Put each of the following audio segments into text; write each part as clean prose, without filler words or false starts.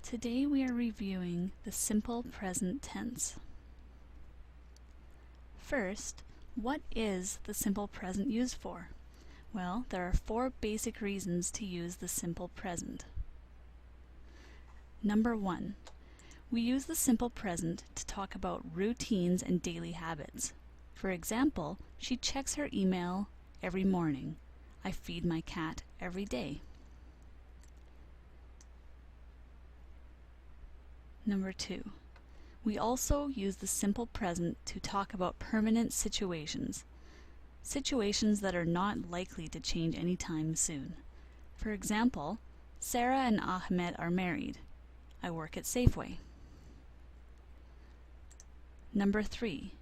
Today we are reviewing the simple present tense. First, what is the simple present used for? Well, there are 4 basic reasons to use the simple present. Number 1, we use the simple present to talk about routines and daily habits. For example, she checks her email every morning. I feed my cat every day. Number 2, we also use the simple present to talk about permanent situations. Situations that are not likely to change anytime soon. For example, Sarah and Ahmed are married. I work at Safeway. Number 3,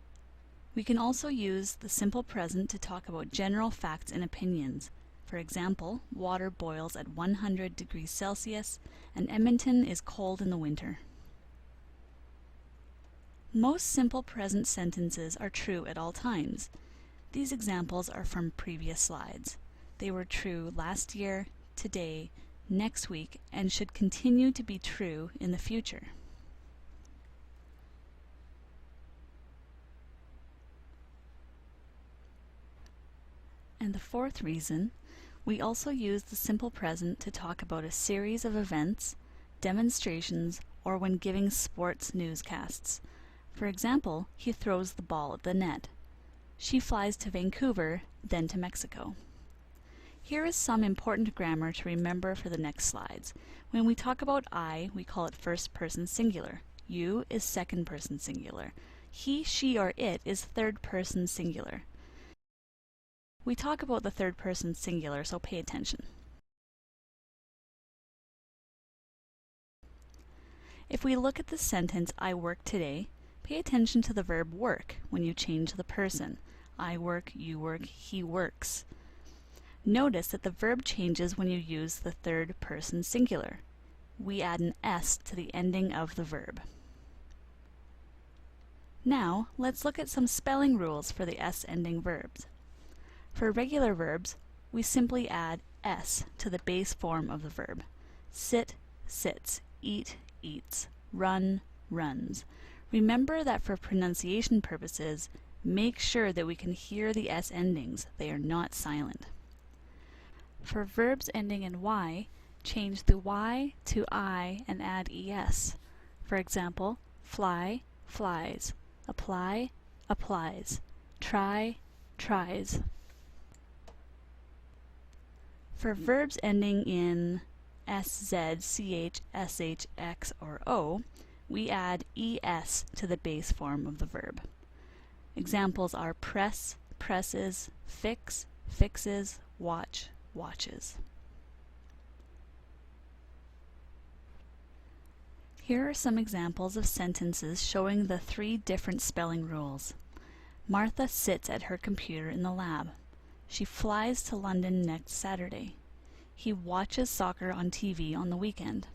we can also use the simple present to talk about general facts and opinions. For example, water boils at 100 degrees Celsius and Edmonton is cold in the winter. Most simple present sentences are true at all times. These examples are from previous slides. They were true last year, today, next week, and should continue to be true in the future. And the 4th reason, we also use the simple present to talk about a series of events, demonstrations, or when giving sports newscasts. For example, he throws the ball at the net. She flies to Vancouver, then to Mexico. Here is some important grammar to remember for the next slides. When we talk about I, we call it first person singular. You is second person singular. He, she, or it is third person singular. We talk about the third person singular, so pay attention. If we look at the sentence, I work today, pay attention to the verb work when you change the person. I work, you work, he works. Notice that the verb changes when you use the third person singular. We add an S to the ending of the verb. Now, let's look at some spelling rules for the S-ending verbs. For regular verbs, we simply add S to the base form of the verb. Sit, sits, eat, eats, run, runs. Remember that for pronunciation purposes, make sure that we can hear the S endings. They are not silent. For verbs ending in Y, change the Y to I and add ES. For example, fly, flies, apply, applies, try, tries. For verbs ending in SZ, CH, SH, X, or O, we add ES to the base form of the verb. Examples are press, presses, fix, fixes, watch, watches. Here are some examples of sentences showing the 3 different spelling rules. Martha sits at her computer in the lab. She flies to London next Saturday. He watches soccer on TV on the weekend.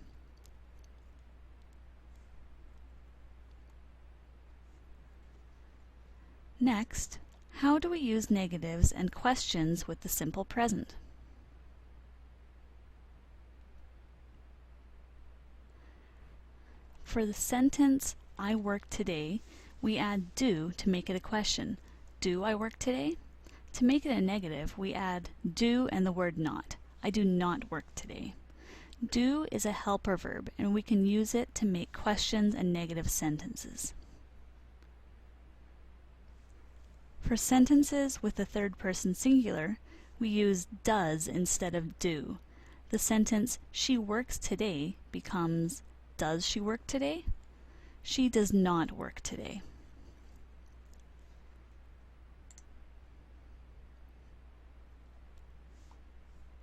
Next, how do we use negatives and questions with the simple present? For the sentence, I work today, we add do to make it a question. Do I work today? To make it a negative, we add do and the word not. I do not work today. Do is a helper verb, and we can use it to make questions and negative sentences. For sentences with the third person singular, we use does instead of do. The sentence, she works today, becomes, does she work today? She does not work today.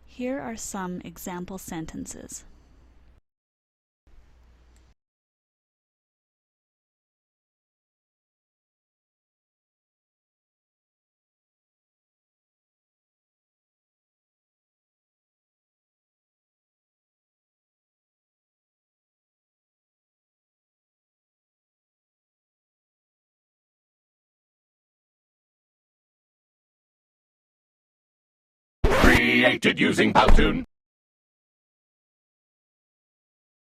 Here are some example sentences. Created using Powtoon.